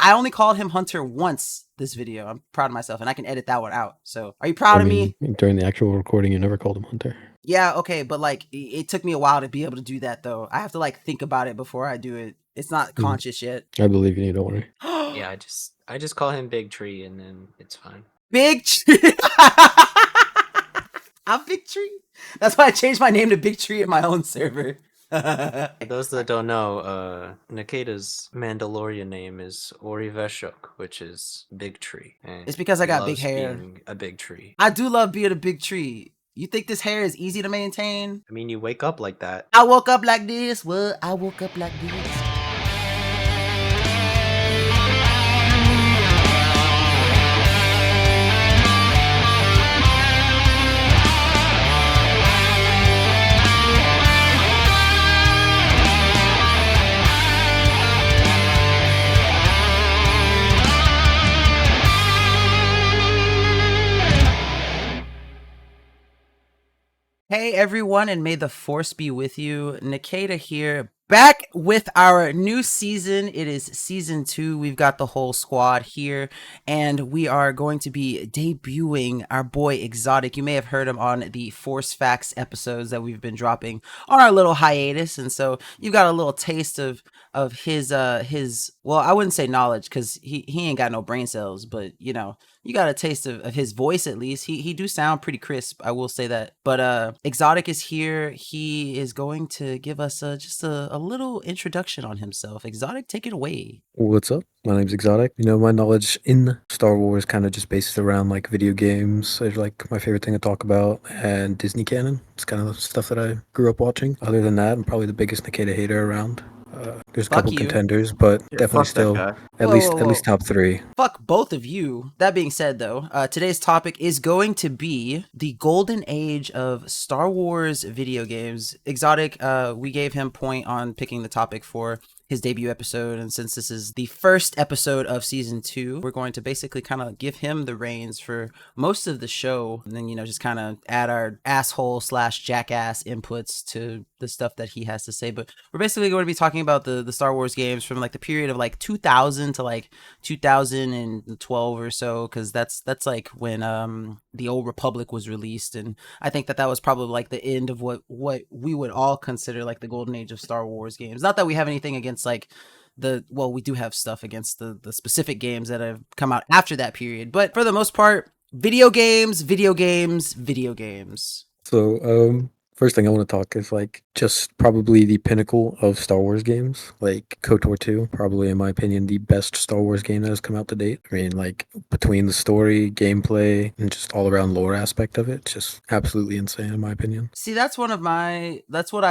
I only called him Hunter once this video. I'm proud of myself, and I can edit that one out. So, are you proud of me? During the actual recording, you never called him Hunter. Yeah, okay, but like it took me a while to be able to do that though. I have to like think about it before I do it. It's not conscious yet. I believe you, don't worry. Yeah, I just call him Big Tree, and then it's fine. Big Tree. I'm Big Tree. That's why I changed my name to Big Tree in my own server. Those that don't know, Nikita's Mandalorian name is Ori Veshok, which is Big Tree. And it's because I got big loves hair. being a big tree. I do love being a big tree. You think this hair is easy to maintain? I mean, you wake up like that. I woke up like this. Well, I woke up like this. Hey everyone, and may the force be with you. Nikita here, back with our new season. It is season 2. We've got the whole squad here, and we are going to be debuting our boy Exotic. You may have heard him on the Force Facts episodes that we've been dropping on our little hiatus, and so you got a little taste of his well, I wouldn't say knowledge because he ain't got no brain cells, but you know, you got a taste of his voice at least. He do sound pretty crisp, I will say that. But Exotic is here. He is going to give us just a little introduction on himself. Exotic, take it away. What's up? My name's Exotic. You know, my knowledge in Star Wars kind of just bases around like video games. It's like my favorite thing to talk about, and Disney canon. It's kind of the stuff that I grew up watching. Other than that, I'm probably the biggest Nikita hater around. There's a couple contenders, but definitely still at least top 3. Fuck both of you. That being said, though, today's topic is going to be the golden age of Star Wars video games. Exotic, we gave him point on picking the topic for his debut episode, and since this is the first episode of season 2, we're going to basically kind of give him the reins for most of the show, and then, you know, just kind of add our asshole / jackass inputs to the stuff that he has to say. But we're basically going to be talking about the Star Wars games from like the period of like 2000 to like 2012 or so, because that's like when the Old Republic was released, and I think that was probably like the end of what we would all consider like the golden age of Star Wars games. Not that we have anything against like we do have stuff against the specific games that have come out after that period, but for the most part, video games. So first thing I want to talk is like just probably the pinnacle of Star Wars games, like KOTOR 2, probably in my opinion the best Star Wars game that has come out to date. I mean, like between the story, gameplay, and just all around lore aspect of it, just absolutely insane in my opinion. See, that's what I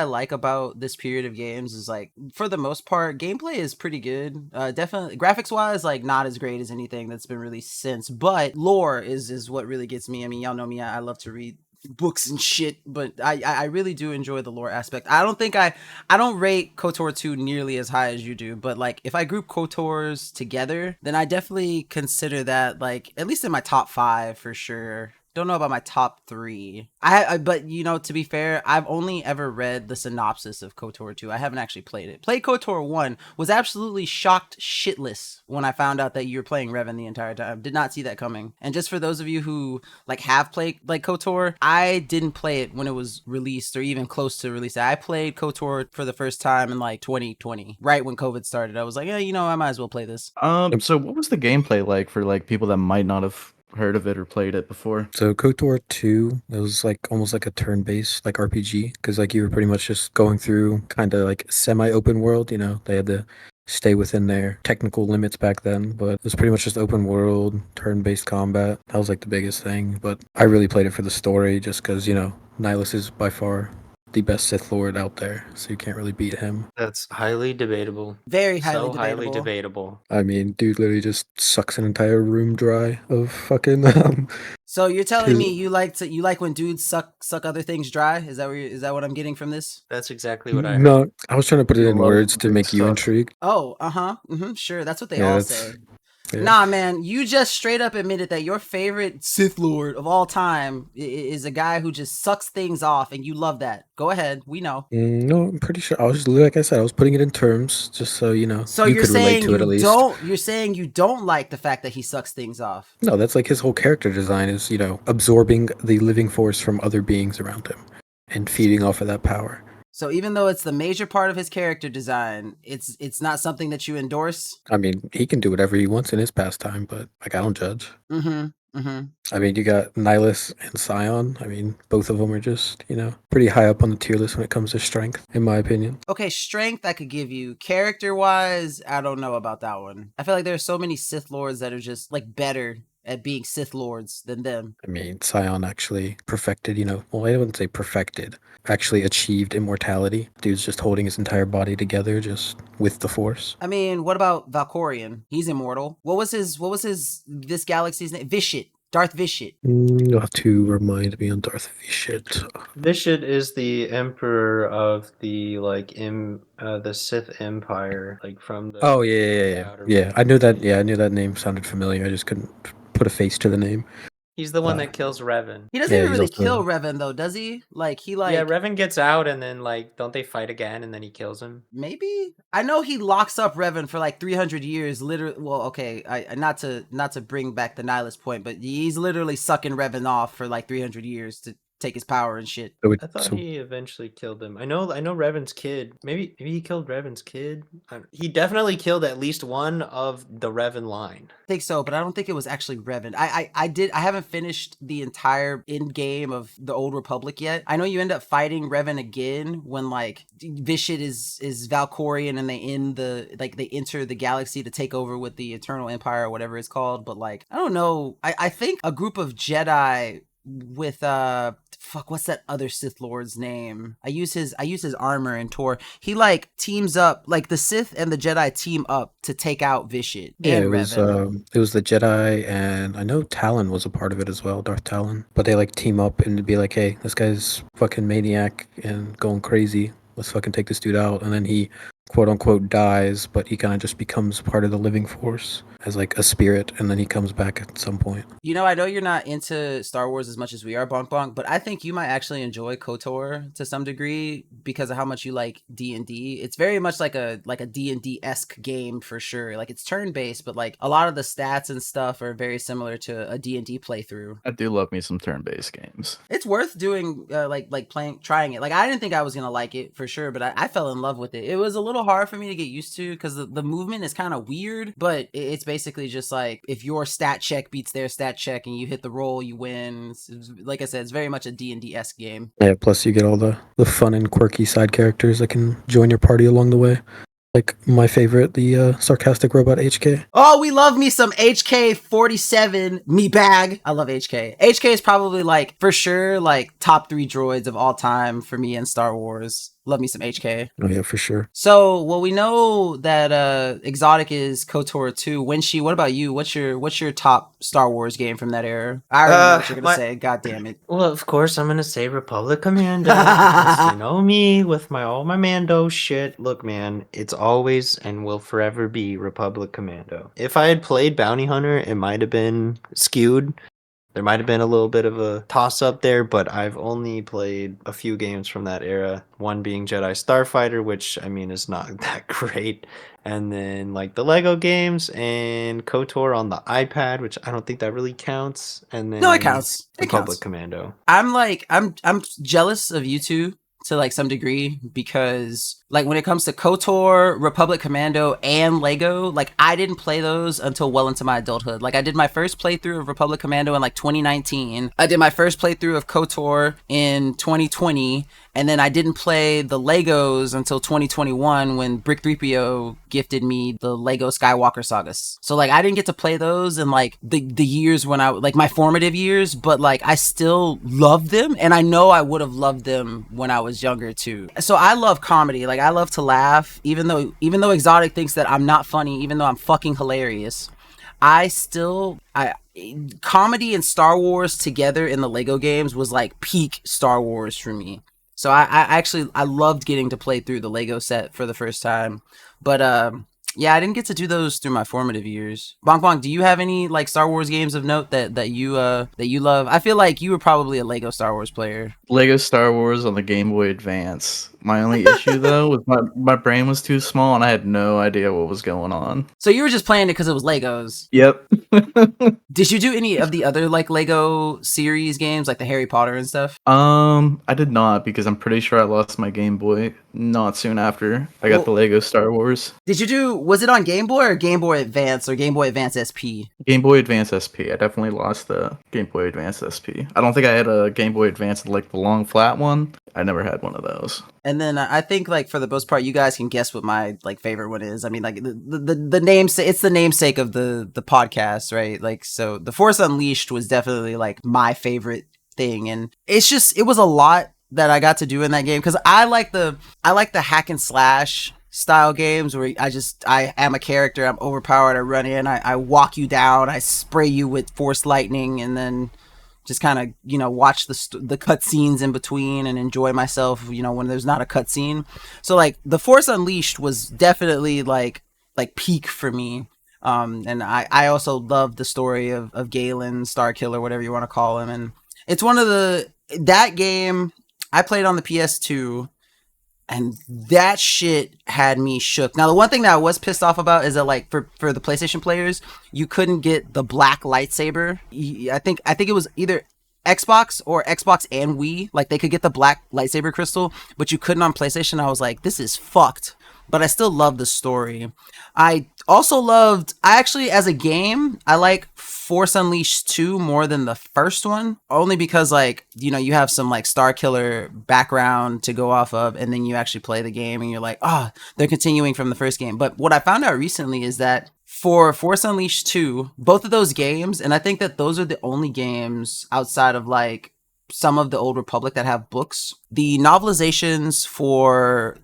like about this period of games is like, for the most part, gameplay is pretty good. Definitely graphics wise, like not as great as anything that's been released since, but lore is what really gets me. I mean, y'all know me, I love to read books and shit, but I really do enjoy the lore aspect. I don't rate KOTOR 2 nearly as high as you do, but like if I group KOTORs together, then I definitely consider that like at least in my top 5 for sure. Don't know about my top 3. But you know, to be fair, I've only ever read the synopsis of KOTOR 2. I haven't actually played it. Played KOTOR 1, was absolutely shocked shitless when I found out that you were playing Revan the entire time. Did not see that coming. And just for those of you who like have played like KOTOR, I didn't play it when it was released or even close to release. I played KOTOR for the first time in like 2020, right when COVID started. I was like, yeah, you know, I might as well play this. So what was the gameplay like for like people that might not have heard of it or played it before? So KOTOR 2, it was like almost like a turn-based like RPG, because like you were pretty much just going through kind of like semi-open world. You know, they had to stay within their technical limits back then, but it was pretty much just open world, turn-based combat. That was like the biggest thing, but I really played it for the story just because, you know, Nihilus is by far the best Sith Lord out there, so you can't really beat him. That's highly debatable. Very highly so highly debatable. I mean, dude literally just sucks an entire room dry of fucking So you're telling me you like when dudes suck other things dry? Is that what I'm getting from this? That's exactly what I heard. No, I was trying to put it in words to make you intrigued. Oh, sure, that's what they all say. Yeah. Nah, man, you just straight up admitted that your favorite Sith Lord of all time is a guy who just sucks things off, and you love that. Go ahead, we know. No, I'm pretty sure. I was just, like I said, I was putting it in terms just so So you you're could relate saying to it you at least. don't? You're saying you don't like the fact that he sucks things off? No, that's like his whole character design is, absorbing the living force from other beings around him and feeding off of that power. So even though it's the major part of his character design, it's not something that you endorse? I mean, he can do whatever he wants in his pastime, but like I don't judge. I mean, you got Nihilus and Scion. I mean, both of them are just, pretty high up on the tier list when it comes to strength, in my opinion. Okay, strength I could give you. Character-wise, I don't know about that one. I feel like there are so many Sith Lords that are just, like, better at being Sith Lords than them. I mean, Scion actually perfected, well, I wouldn't say perfected, actually achieved immortality. Dude's just holding his entire body together just with the Force. I mean, what about Valkorion? He's immortal. What was this galaxy's name? Vishit. Darth Vishit. You'll have to remind me on Darth Vishit. Vishit is the emperor of the the Sith Empire, like from the. Oh yeah. I knew that. Yeah, I knew that name sounded familiar. I just couldn't put a face to the name. He's the one that kills Revan. He doesn't even really kill Revan though, does he? Yeah, Revan gets out and then don't they fight again and then he kills him? Maybe. I know he locks up Revan for like 300 years. Literally, well, okay, I not to bring back the Nihilus point, but he's literally sucking Revan off for like 300 years to take his power and shit. I thought he eventually killed him. I know Revan's kid. Maybe he killed Revan's kid. He definitely killed at least one of the Revan line. I think so, but I don't think it was actually Revan. I haven't finished the entire end game of the Old Republic yet. I know you end up fighting Revan again when like Vishit is Valkorion and they enter the galaxy to take over with the Eternal Empire or whatever it's called. But like, I don't know. I think a group of Jedi with what's that other Sith Lord's name? I use his armor in Tor. He like teams up, like the Sith and the Jedi team up to take out Vishit. Yeah, and it was Revan. It was the Jedi, and I know Talon was a part of it as well, Darth Talon. But they like team up and be like, hey, this guy's fucking maniac and going crazy. Let's fucking take this dude out. And then he quote unquote dies, but he kind of just becomes part of the living force as like a spirit, and then he comes back at some point. I know you're not into Star Wars as much as we are, Bonk Bonk, but I think you might actually enjoy KOTOR to some degree because of how much you like D&D. It's very much like a D&D-esque game for sure. Like it's turn-based, but like a lot of the stats and stuff are very similar to a D&D playthrough. I do love me some turn-based games. It's worth doing, trying it. Like I didn't think I was gonna like it for sure, but I fell in love with it. It was a little hard for me to get used to because the movement is kind of weird, but it's basically just like if your stat check beats their stat check and you hit the roll, you win. Like I said, it's very much a D&D-esque game. Yeah, plus you get all the fun and quirky side characters that can join your party along the way. Like my favorite, the sarcastic robot HK. Oh, we love me some HK-47 me bag. I love HK. HK is probably like for sure like top 3 droids of all time for me in Star Wars. Love me some HK. Oh yeah, for sure. So, well, we know that Exotic is KOTOR 2. Wenshi, what about you? What's your top Star Wars game from that era? I already know what you're gonna say. God damn it. Well, of course I'm gonna say Republic Commando. Because, you know me with all my Mando shit. Look, man, it's always and will forever be Republic Commando. If I had played Bounty Hunter, it might have been skewed. There might have been a little bit of a toss-up there, but I've only played a few games from that era. One being Jedi Starfighter, which, I mean, is not that great. And then, like, the Lego games and KOTOR on the iPad, which I don't think that really counts. And then No, it counts. Republic Commando. I'm jealous of you two to like some degree because like when it comes to KOTOR, Republic Commando, and Lego, like I didn't play those until well into my adulthood. Like I did my first playthrough of Republic Commando in like 2019. I did my first playthrough of KOTOR in 2020, and then I didn't play the Legos until 2021 when Brick 3PO gifted me the Lego Skywalker Sagas. So like I didn't get to play those in like the years when I like my formative years, but like I still love them, and I know I would have loved them when I was younger too. So I love comedy. Like I love to laugh, even though Exotic thinks that I'm not funny, even though I'm fucking hilarious. Comedy and Star Wars together in the Lego games was like peak Star Wars for me. So I loved getting to play through the Lego set for the first time. But Yeah, I didn't get to do those through my formative years. Bonk Bonk, do you have any like Star Wars games of note that you love? I feel like you were probably a Lego Star Wars player. Lego Star Wars on the Game Boy Advance. My only issue though was my brain was too small and I had no idea what was going on. So you were just playing it because it was Legos. Yep. Did you do any of the other like Lego series games, like the Harry Potter and stuff? I did not because I'm pretty sure I lost my Game Boy not soon after I got the Lego Star Wars. Was it on Game Boy or Game Boy Advance or Game Boy Advance SP? Game Boy Advance SP. I definitely lost the Game Boy Advance SP. I don't think I had a Game Boy Advance like the long flat one. I never had one of those. And then I think like for the most part, you guys can guess what my like favorite one is. I mean, like the namesake, it's the namesake of the podcast, right? Like, so the Force Unleashed was definitely like my favorite thing, and it was a lot that I got to do in that game because I like the hack and slash style games where I am a character, I'm overpowered, I run in, I walk you down, I spray you with force lightning, and then just kind of, watch the cutscenes in between and enjoy myself, when there's not a cutscene. So like the Force Unleashed was definitely like peak for me. And I also love the story of Galen, Starkiller, whatever you want to call him. And it's that game I played on the PS2, and that shit had me shook. Now, the one thing that I was pissed off about is that, like, for the PlayStation players, you couldn't get the black lightsaber. I think it was either Xbox or Xbox and Wii. Like, they could get the black lightsaber crystal, but you couldn't on PlayStation. I was like, this is fucked. But I still love the story. I actually, as a game, I like Force Unleashed 2 more than the first one. Only because, like, you have some, like, Starkiller background to go off of, and then you actually play the game, and you're like, oh, they're continuing from the first game. But what I found out recently is that for Force Unleashed 2, both of those games, and I think that those are the only games outside of, like, some of the Old Republic that have books. The novelizations for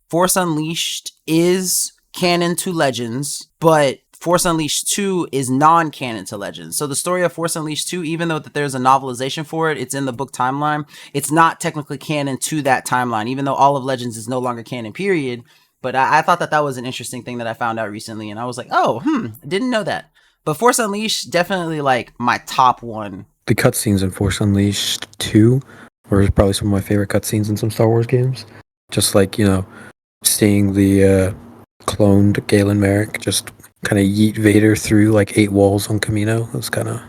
Force Unleashed is canon to Legends, but Force Unleashed 2 is non-canon to Legends. So the story of Force Unleashed 2, even though that there's a novelization for it, it's in the book timeline, it's not technically canon to that timeline, even though all of Legends is no longer canon, period. But I thought that was an interesting thing that I found out recently, and I was like, didn't know that. But Force Unleashed, definitely like my top one. The cutscenes in Force Unleashed 2 were probably some of my favorite cutscenes in some Star Wars games. Just like, seeing the cloned Galen Merrick just kind of yeet Vader through like 8 walls on Camino. It was kind of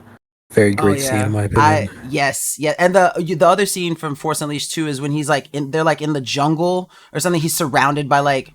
very great scene in my opinion. Yes. And the other scene from Force Unleashed 2 is when he's like they're like in the jungle or something. He's surrounded by like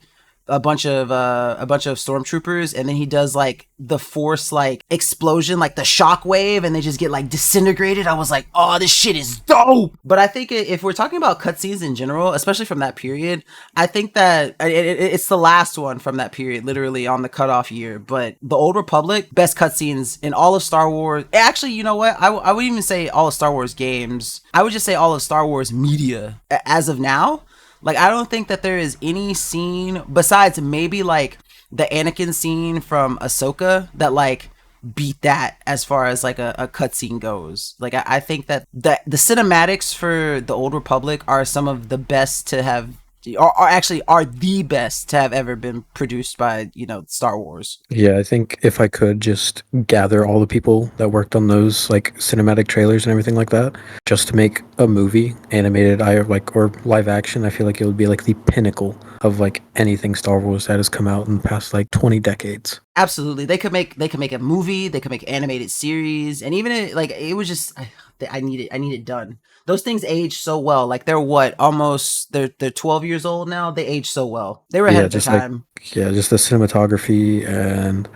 a bunch of stormtroopers, and then he does like the Force like explosion, like the shockwave, and they just get like disintegrated. I was like, oh, this shit is dope. But I think if we're talking about cutscenes in general, especially from that period, I think that it's the last one from that period, literally on the cutoff year. But the Old Republic, best cutscenes in all of Star Wars. Actually, you know what? I wouldn't even say all of Star Wars games. I would just say all of Star Wars media as of now. Like, I don't think that there is any scene besides maybe like the Anakin scene from Ahsoka that like beat that as far as like a cutscene goes. Like, I think that the cinematics for the Old Republic are some of the best to have, are the best to have ever been produced by, Star Wars. Yeah, I think if I could just gather all the people that worked on those like cinematic trailers and everything like that, just to make a movie, animated or live action, I feel like it would be like the pinnacle of like anything Star Wars that has come out in the past like 20 decades. Absolutely. They could make a movie, they could make animated series, and even it was just I need it done. Those things age so well. Like they're 12 years old now. They age so well. They were ahead of their time. Just the cinematography and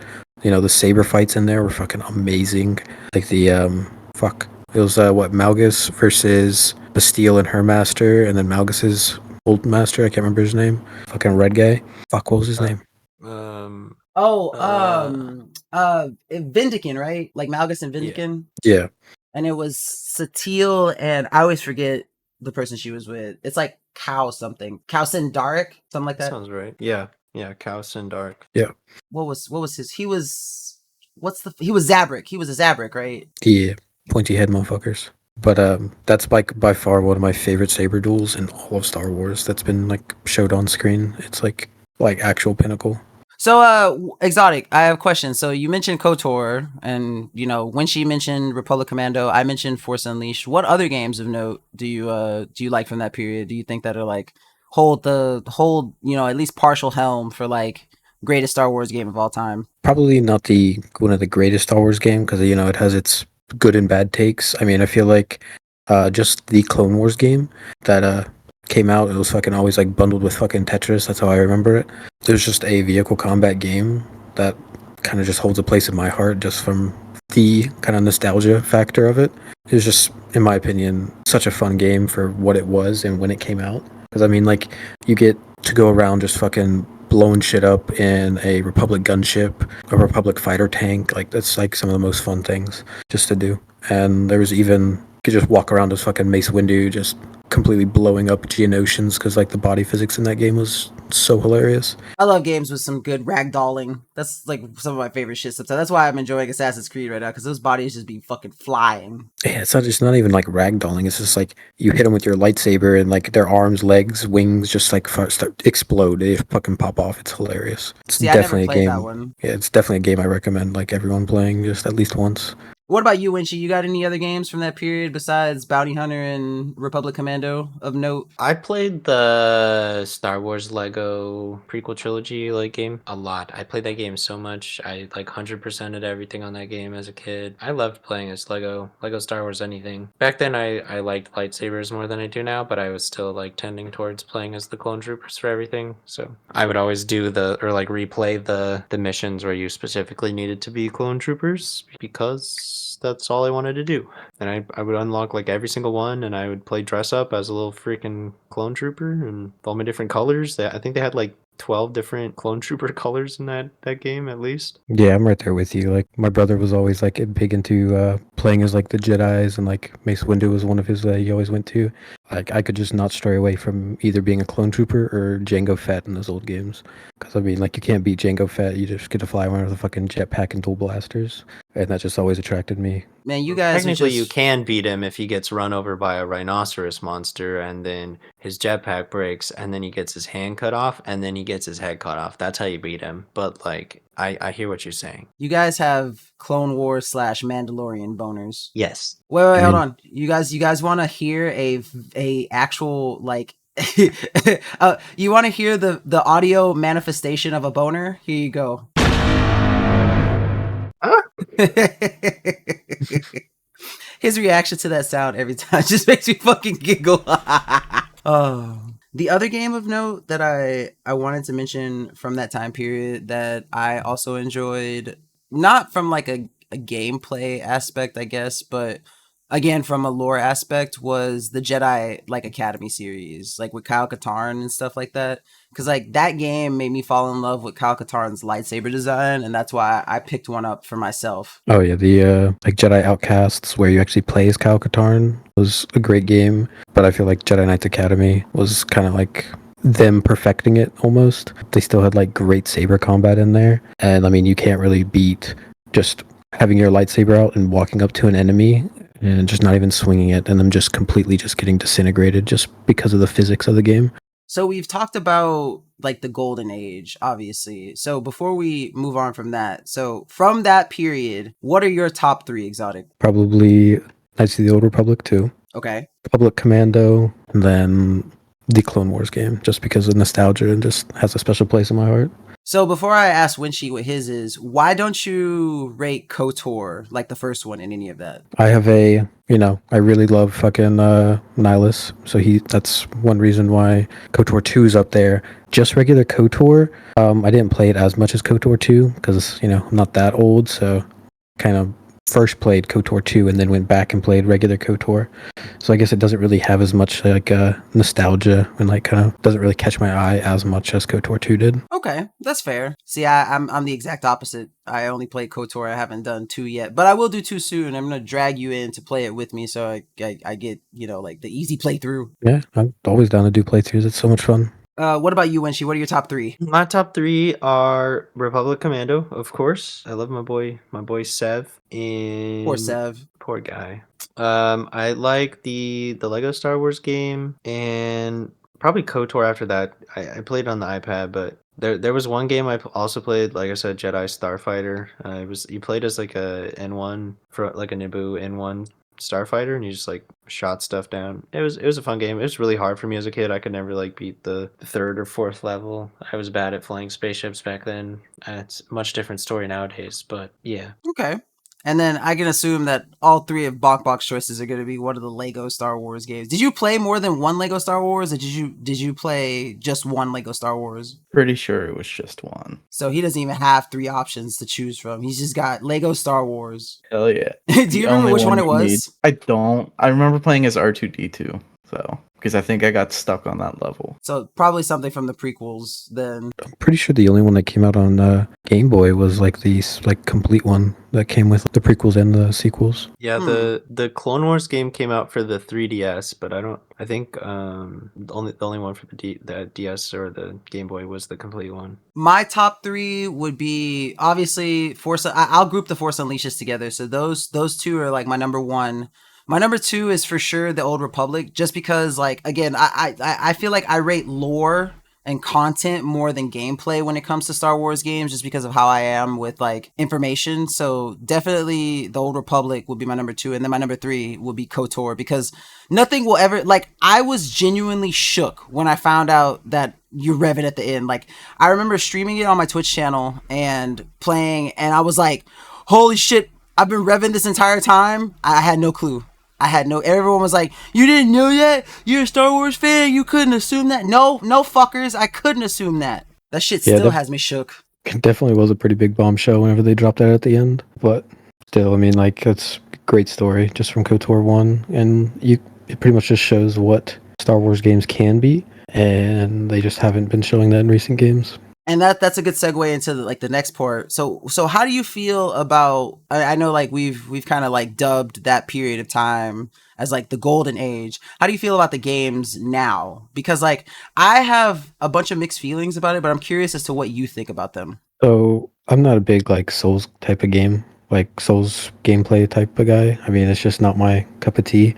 the saber fights in there were fucking amazing. Like the it was Malgus versus Bastille and her master, and then Malgus's old master, I can't remember his name. Fucking red guy. What was his name? Vindican, right? Like Malgus and Vindican. Yeah. And it was Satele, and I always forget the person she was with. It's like Cow Sindarik, something like that. Sounds right. Yeah, Cow Sindarik. Yeah. What was his? He was Zabrak. He was a Zabrak, right? Yeah, pointy head motherfuckers. But that's by far one of my favorite saber duels in all of Star Wars that's been like showed on screen. It's like actual pinnacle. So, Exotic, I have a question. So you mentioned KOTOR, and when she mentioned Republic Commando, I mentioned Force Unleashed. What other games of note do you like from that period? Do you think that are like hold at least partial helm for like greatest Star Wars game of all time? Probably not one of the greatest Star Wars game because it has its good and bad takes. I mean, I feel like just the Clone Wars game that came out, it was fucking always like bundled with fucking Tetris. That's how I remember it. It was just a vehicle combat game that kind of just holds a place in my heart just from the kind of nostalgia factor of it. It was just, in my opinion, such a fun game for what it was and when it came out. Because I mean, like, you get to go around just fucking blowing shit up in a Republic gunship, a Republic fighter tank. Like, that's like some of the most fun things just to do. And there was even, you could just walk around as fucking Mace Windu, just completely blowing up Geonosians because like the body physics in that game was so hilarious. I love games with some good ragdolling. That's like some of my favorite shit sometimes. That's why I'm enjoying Assassin's Creed right now, because those bodies just be fucking flying. Yeah, it's not even like ragdolling. It's just like you hit them with your lightsaber and like their arms, legs, wings just like start explode. They fucking pop off. It's hilarious. It's See, I never definitely a played game. that one. Yeah, it's definitely a game I recommend like everyone playing just at least once. What about you, Winchie? You got any other games from that period besides Bounty Hunter and Republic Commando of note? I played the Star Wars Lego prequel trilogy game a lot. I played that game so much. I 100%ed everything on that game as a kid. I loved playing as Lego Star Wars anything. Back then I liked lightsabers more than I do now, but I was still tending towards playing as the clone troopers for everything. So I would always do replay the missions where you specifically needed to be clone troopers because that's all I wanted to do. And I would unlock every single one, and I would play dress up as a little freaking clone trooper and all my different colors. I think they had 12 different clone trooper colors in that game at least. Yeah, I'm right there with you. Like my brother was always like big into playing as like the Jedi's, and like Mace Windu was one of his that he always went to. Like I could just not stray away from either being a clone trooper or Jango Fett in those old games. Because I mean, like you can't beat Jango Fett. You just get to fly around with a fucking jetpack and dual blasters, and that just always attracted me. Man, you guys Technically, are you just... can beat him if he gets run over by a rhinoceros monster, and then his jetpack breaks, and then he gets his hand cut off, and then he gets his head cut off. That's how you beat him. But I hear what you're saying. You guys have Clone Wars / Mandalorian boners. Yes. Wait, hold on. You guys want to hear a actual you want to hear the audio manifestation of a boner? Here you go. His reaction to that sound every time just makes me fucking giggle. Oh. The other game of note that I wanted to mention from that time period that I also enjoyed, not from a gameplay aspect, I guess, but again from a lore aspect, was the Jedi Academy series, with Kyle Katarn and stuff like that. Because that game made me fall in love with Kyle Katarn's lightsaber design, and that's why I picked one up for myself. Oh yeah, the Jedi Outcasts where you actually play as Kyle Katarn was a great game, but I feel like Jedi Knights Academy was kind of like them perfecting it almost. They still had great saber combat in there, and I mean you can't really beat just having your lightsaber out and walking up to an enemy and just not even swinging it and them just completely just getting disintegrated just because of the physics of the game. So we've talked about the golden age, obviously. So before we move on from that, so from that period, what are your top 3, Exotic? Probably Knights of the Old Republic 2. Okay. Republic Commando, and then the Clone Wars game, just because of nostalgia and just has a special place in my heart. So before I ask Winchie what his is, why don't you rate KOTOR the first one in any of that? I have I really love fucking Nihilus, so that's one reason why KOTOR 2 is up there. Just regular KOTOR, I didn't play it as much as KOTOR 2 because I'm not that old, so kind of first played KOTOR 2 and then went back and played regular KOTOR. So I guess it doesn't really have as much nostalgia and kind of doesn't really catch my eye as much as KOTOR 2 did. Okay, that's fair. See, I'm the exact opposite. I only played KOTOR. I haven't done 2 yet, but I will do 2 soon. I'm gonna drag you in to play it with me, so I get the easy playthrough. Yeah, I'm always down to do playthroughs. It's so much fun. What about you, Winchie? What are your top 3? My top 3 are Republic Commando, of course. I love my boy Sev. And Poor Sev. Poor guy. I like the Lego Star Wars game and probably KOTOR after that. I played on the iPad, but There was one game I also played, like I said, Jedi Starfighter. You played as like a N1 for like a Naboo N1 starfighter, and you just like shot stuff down. It was a fun game. It was really hard for me as a kid. I could never like beat the third or fourth level. I was bad at flying spaceships back then. It's a much different story nowadays, but yeah. Okay. And then I can assume that all three of Box choices are going to be one of the Lego Star Wars games. Did you play more than one Lego Star Wars, or did you play just one Lego Star Wars? Pretty sure it was just one. So he doesn't even have three options to choose from. He's just got Lego Star Wars. Hell yeah. Do you remember which one it was? Need. I don't. I remember playing as R2-D2, so because I think I got stuck on that level. So probably something from the prequels then. I'm pretty sure the only one that came out on Game Boy was like the complete one that came with the prequels and the sequels. Yeah, the Clone Wars game came out for the 3DS, but I think the only one for the DS or the Game Boy was the complete one. My top three would be obviously Force. I'll group the Force Unleashes together. So those two are like my number one. My number two is for sure the Old Republic, just because, like, again, I feel like I rate lore and content more than gameplay when it comes to Star Wars games, just because of how I am with like information. So definitely the Old Republic would be my number two, and then my number three would be KOTOR, because nothing will ever, like, I was genuinely shook when I found out that you rev it at the end. Like, I remember streaming it on my Twitch channel and playing, and I was like, holy shit, I've been revving this entire time. I had no clue. Everyone was like, you didn't know that? You're a Star Wars fan? You couldn't assume that? No, fuckers. I couldn't assume that. That shit still has me shook. It definitely was a pretty big bombshell whenever they dropped that at the end. But still, I mean, like, it's a great story just from KOTOR 1. And it pretty much just shows what Star Wars games can be. And they just haven't been showing that in recent games. And that's a good segue into the next part. So how do you feel about, I know like we've kind of like dubbed that period of time as like the golden age. How do you feel about the games now? Because like I have a bunch of mixed feelings about it, but I'm curious as to what you think about them. So I'm not a big like Souls type of game, like Souls gameplay type of guy. I mean, it's just not my cup of tea,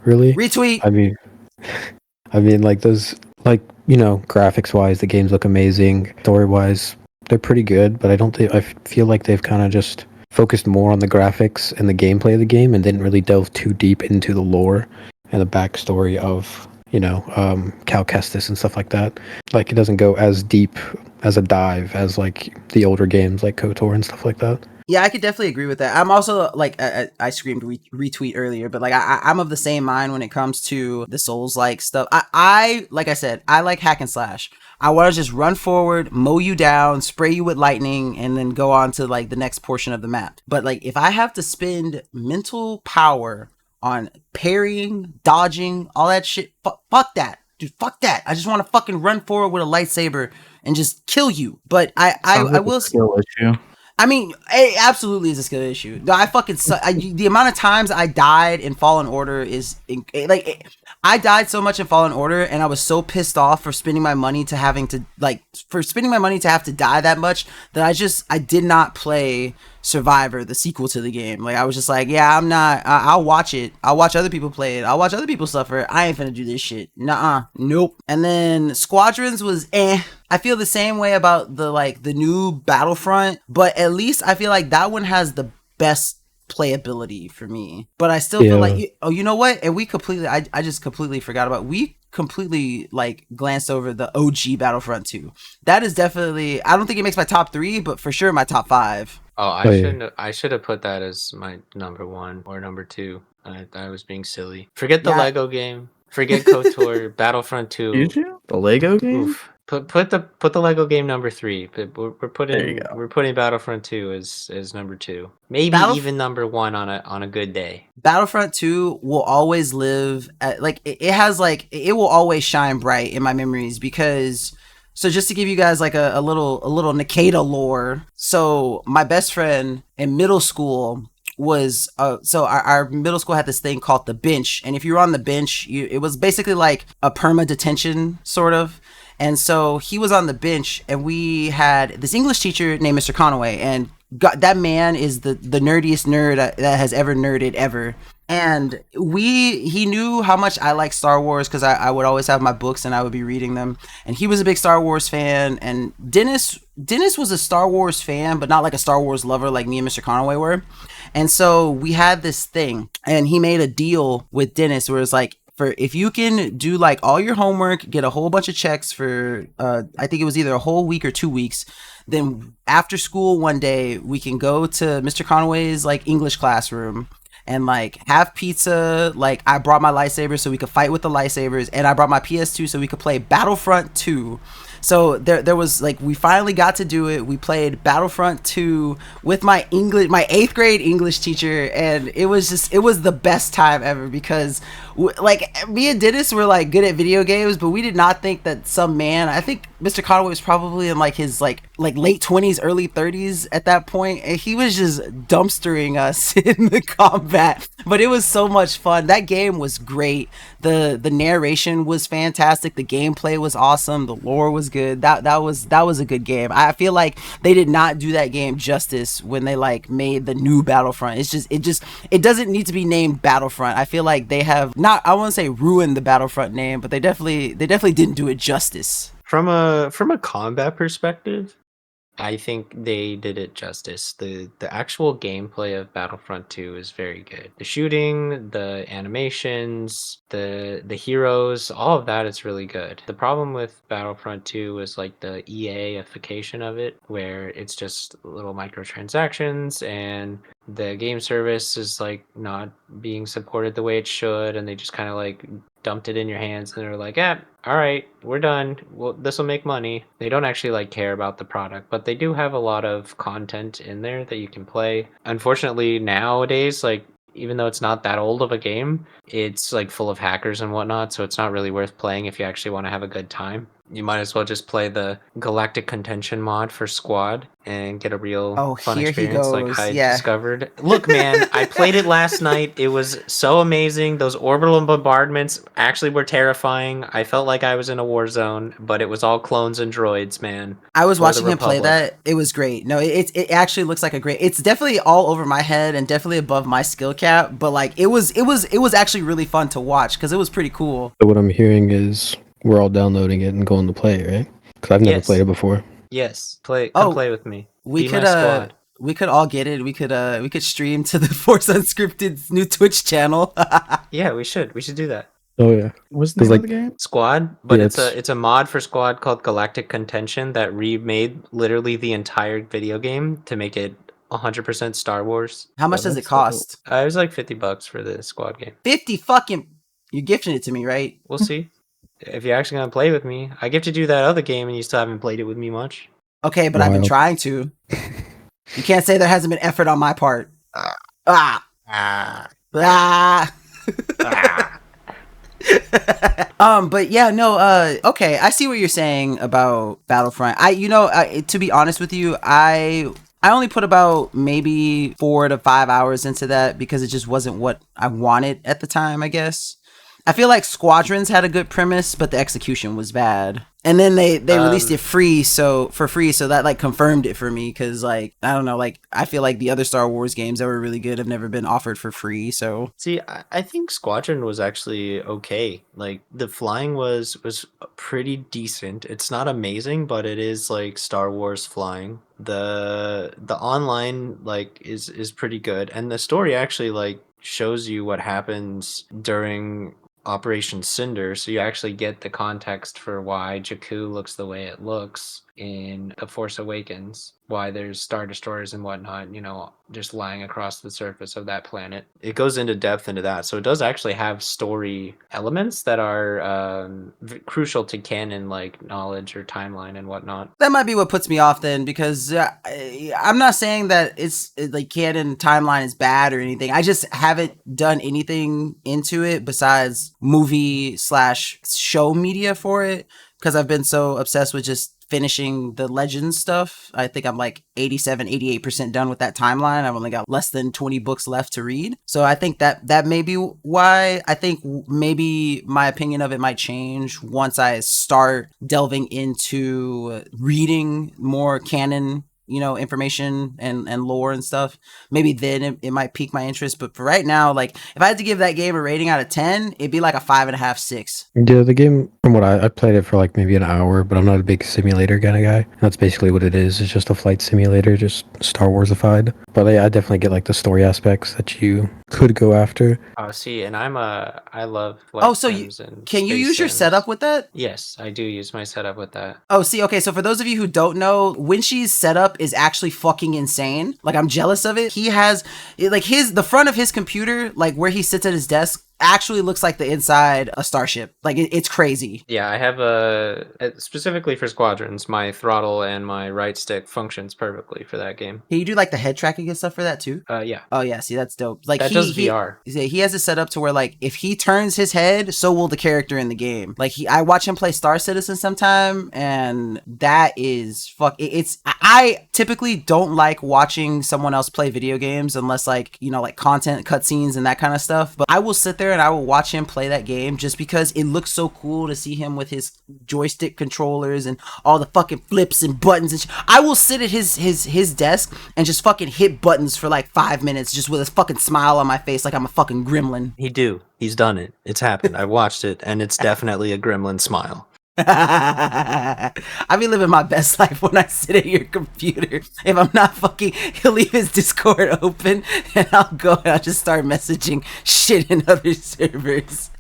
really. Retweet. I mean, like those, like, you know, graphics wise, the games look amazing. Story wise, they're pretty good, but I feel like they've kind of just focused more on the graphics and the gameplay of the game and didn't really delve too deep into the lore and the backstory of, you know, Cal Kestis and stuff like that. Like, it doesn't go as deep as a dive as like the older games like KOTOR and stuff like that. Yeah, I could definitely agree with that. I'm also like, I screamed retweet earlier, but like I'm of the same mind when it comes to the Souls-like stuff. I like I said, I like hack and slash. I want to just run forward, mow you down, spray you with lightning, and then go on to like the next portion of the map. But like if I have to spend mental power on parrying, dodging, all that shit, fuck that. Dude, fuck that. I just want to fucking run forward with a lightsaber and just kill you. But I will skill issue. I mean, it absolutely is a skill issue. The amount of times I died in Fallen Order is like, I died so much in Fallen Order, and I was so pissed off for spending my money to have to die that much that I did not play Survivor, the sequel to the game. Like, I was just like, yeah, I'll watch it. I'll watch other people play it. I'll watch other people suffer. I ain't finna do this shit. Nuh-uh. Nope. And then Squadrons was I feel the same way about the new Battlefront, but at least I feel like that one has the best playability for me. But I still feel like, you know what? And I just completely forgot about, we completely like glanced over the OG Battlefront 2. That is definitely, I don't think it makes my top 3, but for sure my top 5. I should have put that as my number 1 or number 2. I was being silly. Forget the Lego game. Forget KOTOR. Battlefront 2. Did you? The Lego game? Oof. Put the Lego game number 3. We're putting Battlefront 2 as number 2. Maybe even number 1 on a good day. Battlefront 2 will always live at, like, it will always shine bright in my memories, because, so just to give you guys like a little Nikita lore. So my best friend in middle school was so our middle school had this thing called the bench, and if you were on the bench, it was basically like a perma detention sort of. And so he was on the bench, and we had this English teacher named Mr. Conaway, and that man is the nerdiest nerd that has ever nerded ever. And he knew how much I like Star Wars because I would always have my books and I would be reading them. And he was a big Star Wars fan. And Dennis was a Star Wars fan, but not like a Star Wars lover like me and Mr. Conaway were. And so we had this thing, and he made a deal with Dennis where it's like, for if you can do like all your homework, get a whole bunch of checks for I think it was either a whole week or 2 weeks, then after school one day we can go to Mr. Conaway's like English classroom and like have pizza. Like I brought my lightsaber so we could fight with the lightsabers, and I brought my PS2 so we could play Battlefront 2. So there was like, we finally got to do it. We played Battlefront 2 with my 8th grade English teacher, and it was the best time ever because like me and Dennis were like good at video games, but we did not think that some man, I think Mr. Conway was probably in like his like late 20s, early 30s at that point, and he was just dumpstering us in the combat. But it was so much fun. That game was great. The narration was fantastic. The gameplay was awesome. The lore was good. That was a good game. I feel like they did not do that game justice when they like made the new Battlefront. It doesn't need to be named Battlefront. I feel like they have not, I won't say ruined the Battlefront name, but they definitely didn't do it justice. From a combat perspective, I think they did it justice. The actual gameplay of Battlefront 2 is very good. The shooting, the animations, the heroes, all of that is really good. The problem with Battlefront 2 was like the EA-ification of it, where it's just little microtransactions and the game service is like not being supported the way it should, and they just kind of like dumped it in your hands and they're like, all right, we're done. Well, this will make money. They don't actually like care about the product, but they do have a lot of content in there that you can play. Unfortunately, nowadays, like even though it's not that old of a game, it's like full of hackers and whatnot, so it's not really worth playing if you actually want to have a good time. You might as well just play the Galactic Contention mod for Squad and get a real fun experience like I discovered. Look, man, I played it last night. It was so amazing. Those orbital bombardments actually were terrifying. I felt like I was in a war zone, but it was all clones and droids, man. I was watching him play that. It was great. No, it actually looks like a great. It's definitely all over my head and definitely above my skill cap, but like it was actually really fun to watch because it was pretty cool. So what I'm hearing is we're all downloading it and going to play it, right? Because I've never played it before. Yes, come play with me. We could all get it. We could stream to the Force Unscripted's new Twitch channel. Yeah, we should do that. Oh yeah, what's the name of the game? Squad, but yeah, it's a mod for Squad called Galactic Contention that remade literally the entire video game to make it 100% Star Wars. How much does it cost? It was like $50 for the Squad game. 50 fucking. You're gifting it to me, right? We'll see. If you're actually gonna play with me, I get to do that other game, and you still haven't played it with me much. Okay, but I've been trying to. You can't say there hasn't been effort on my part. But yeah, no. Okay, I see what you're saying about Battlefront. To be honest with you, I only put about maybe 4 to 5 hours into that because it just wasn't what I wanted at the time, I guess. I feel like Squadrons had a good premise, but the execution was bad. And then they released it for free, so that like confirmed it for me because like I don't know, like I feel like the other Star Wars games that were really good have never been offered for free. So see, I think Squadron was actually okay. Like the flying was pretty decent. It's not amazing, but it is like Star Wars flying. The online like is pretty good, and the story actually like shows you what happens during Operation Cinder, so you actually get the context for why Jakku looks the way it looks in The Force Awakens, why there's Star Destroyers and whatnot, just lying across the surface of that planet. It goes into depth into that, so it does actually have story elements that are crucial to canon, like knowledge or timeline and whatnot. That might be what puts me off then, because I'm not saying that it's like canon timeline is bad or anything. I just haven't done anything into it besides movie/show media for it, because I've been so obsessed with just finishing the Legends stuff. I think I'm like 87-88% done with that timeline. I've only got less than 20 books left to read. So I think that may be why I think maybe my opinion of it might change once I start delving into reading more canon information and lore and stuff, maybe then it might pique my interest. But for right now, like if I had to give that game a rating out of 10, it'd be like a 5.5, 6. Yeah, the game, from what I played it for like maybe an hour, but I'm not a big simulator kind of guy. That's basically what it is. It's just a flight simulator, just Star Warsified. But I definitely get like the story aspects that you could go after. See, and I love Oh, so can you use your setup with that? Yes, I do use my setup with that. Oh, see, okay, so for those of you who don't know, Winshy's setup is actually fucking insane. Like, I'm jealous of it. He has, like, the front of his computer, like, where he sits at his desk, actually looks like the inside a starship. Like, it's crazy. Yeah, I have specifically for Squadrons, my throttle and my right stick functions perfectly for that game. Can you do, like, the head tracking and stuff for that, too? Yeah. Oh, yeah, see, that's dope. Like, that does VR. He has it set up to where, like, if he turns his head, so will the character in the game. Like, I watch him play Star Citizen sometime, and that is I typically don't like watching someone else play video games unless, like, like content, cutscenes, and that kind of stuff. But I will sit there and I will watch him play that game just because it looks so cool to see him with his joystick controllers and all the fucking flips and buttons and I will sit at his desk and just fucking hit buttons for like 5 minutes just with a fucking smile on my face like I'm a fucking gremlin. He's done it. It's happened. I watched it and it's definitely a gremlin smile. I be living my best life when I sit at your computer. If I'm not fucking, he'll leave his Discord open and I'll go and I'll just start messaging shit in other servers.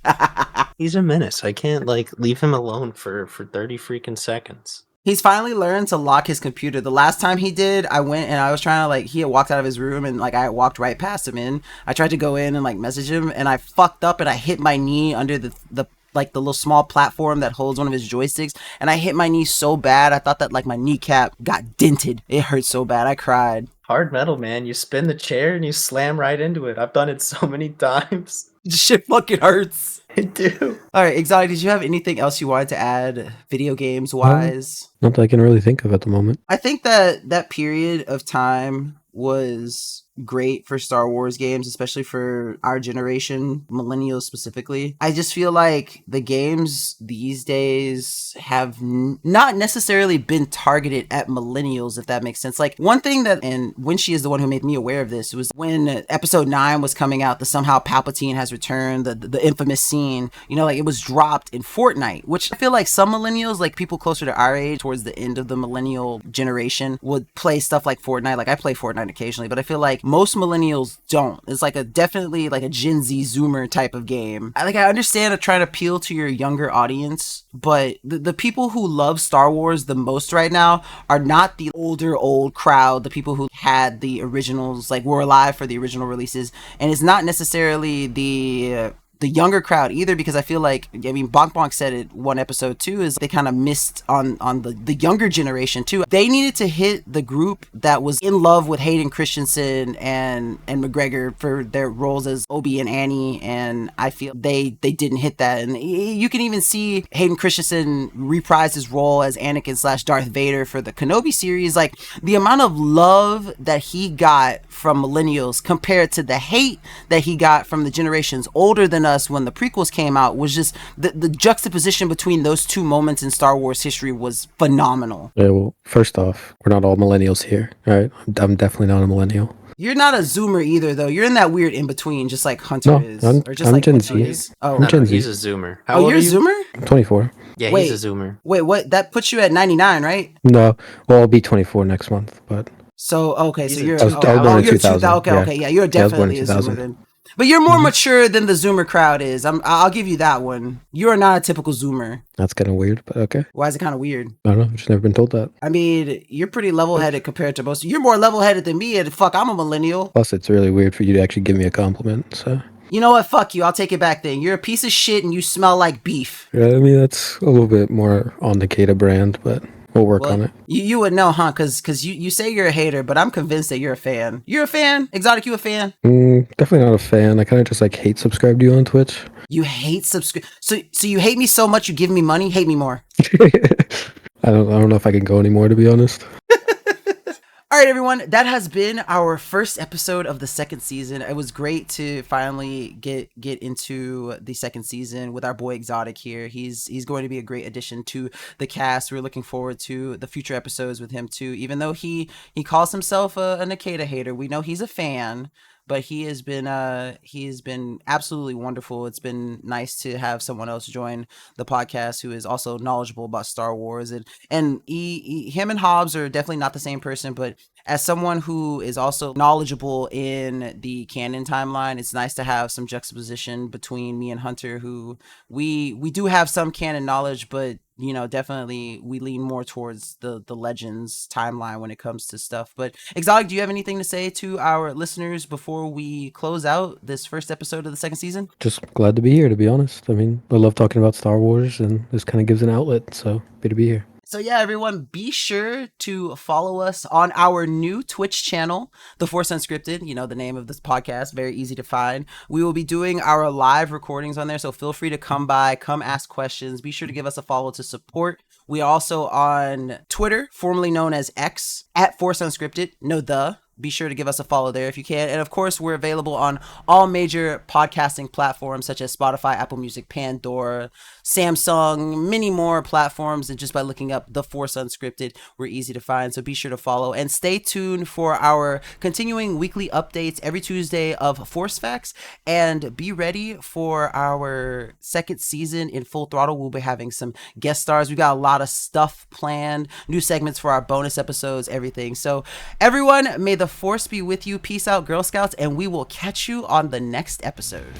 He's a menace. I can't leave him alone for 30 freaking seconds. He's finally learned to lock his computer. The last time he did, I went and I was trying to he had walked out of his room and I walked right past him in. I tried to go in and message him and I fucked up and I hit my knee under the little small platform that holds one of his joysticks, and I hit my knee so bad I thought that my kneecap got dented. It hurt so bad I cried. Hard metal, man. You spin the chair and you slam right into it. I've done it so many times. This shit fucking hurts. I do. All right, Exotic, did you have anything else you wanted to add video games wise? Not that I can really think of at the moment. I think that period of time was great for Star Wars games, especially for our generation, millennials specifically. I just feel like the games these days have not necessarily been targeted at millennials, if that makes sense. Like one thing and Winshy is the one who made me aware of this, was when episode 9 was coming out, the somehow Palpatine has returned, the infamous scene, it was dropped in Fortnite, which I feel like some millennials, like people closer to our age, towards the end of the millennial generation, would play stuff like Fortnite. Like I play Fortnite occasionally, but I feel like most millennials don't. It's definitely a Gen Z Zoomer type of game. I understand trying to appeal to your younger audience, but the people who love Star Wars the most right now are not the old crowd, the people who had the originals, were alive for the original releases, and it's not necessarily the younger crowd either, because I feel Bonk Bonk said it one episode too, is they kind of missed on the younger generation too. They needed to hit the group that was in love with Hayden Christensen and McGregor for their roles as Obi and Annie, and I feel they didn't hit that. And you can even see Hayden Christensen reprise his role as Anakin / Darth Vader for the Kenobi series. The amount of love that he got from millennials compared to the hate that he got from the generations older than us when the prequels came out was just the juxtaposition between those two moments in Star Wars history was phenomenal. Yeah, well, first off, we're not all millennials here. All right, I'm definitely not a millennial. You're not a Zoomer either, though. You're in that weird in between, just like Hunter is, I'm Gen Gen Z Z. Oh, I'm Gen Z. He's a Zoomer. Oh, you're a Zoomer? I'm 24. Yeah, Wait. he's a Zoomer. Wait, what? That puts you at 99, right? No, well, I'll be 24 next month, but So okay, so you're I was born in 2000. Okay, yeah, you're Yeah, I was born definitely in a Zoomer 2000. then. But you're more mature than the Zoomer crowd is. I'll give you that one. You are not a typical Zoomer. That's kind of weird, but okay. Why is it kind of weird? I don't know. I've just never been told that. I mean, you're pretty level-headed compared to most. You're more level-headed than me, and fuck, I'm a millennial. Plus, it's really weird for you to actually give me a compliment. So You know what? Fuck you. I'll take it back then. You're a piece of shit and you smell like beef. yeah, I mean that's a little bit more on the Kata brand, but we'll work on it. You would know, huh? Because you say you're a hater, but I'm convinced that you're a fan. You're a fan? Exotic, you a fan? Definitely not a fan. I kind of just hate subscribe to you on Twitch. You hate subscribe. So you hate me so much you give me money? Hate me more. I don't know if I can go anymore, to be honest. All right, everyone, that has been our first episode of the second season. It was great to finally get into the second season with our boy Exotic here. He's going to be a great addition to the cast. We're looking forward to the future episodes with him too. Even though he calls himself a Nikita hater, we know he's a fan. But he has been absolutely wonderful. It's been nice to have someone else join the podcast who is also knowledgeable about Star Wars, and him and Hobbs are definitely not the same person, but as someone who is also knowledgeable in the canon timeline, it's nice to have some juxtaposition between me and Hunter, who we do have some canon knowledge, but definitely we lean more towards the Legends timeline when it comes to stuff. But Exotic, do you have anything to say to our listeners before we close out this first episode of the second season? Just glad to be here, to be honest. I mean, I love talking about Star Wars, and this kind of gives an outlet, so happy to be here. So yeah, everyone, be sure to follow us on our new Twitch channel, The Force Unscripted, the name of this podcast, very easy to find. We will be doing our live recordings on there, so feel free to come by, come ask questions. Be sure to give us a follow to support. We are also on Twitter, formerly known as X, at Force Unscripted, Be sure to give us a follow there if you can. And of course, we're available on all major podcasting platforms such as Spotify, Apple Music, Pandora, Samsung, many more platforms. And just by looking up The Force Unscripted, we're easy to find. So be sure to follow and stay tuned for our continuing weekly updates every Tuesday of Force Facts. And be ready for our second season in full throttle. We'll be having some guest stars. We got a lot of stuff planned, new segments for our bonus episodes, everything. So everyone, may the Force be with you. Peace out, Girl Scouts, and we will catch you on the next episode.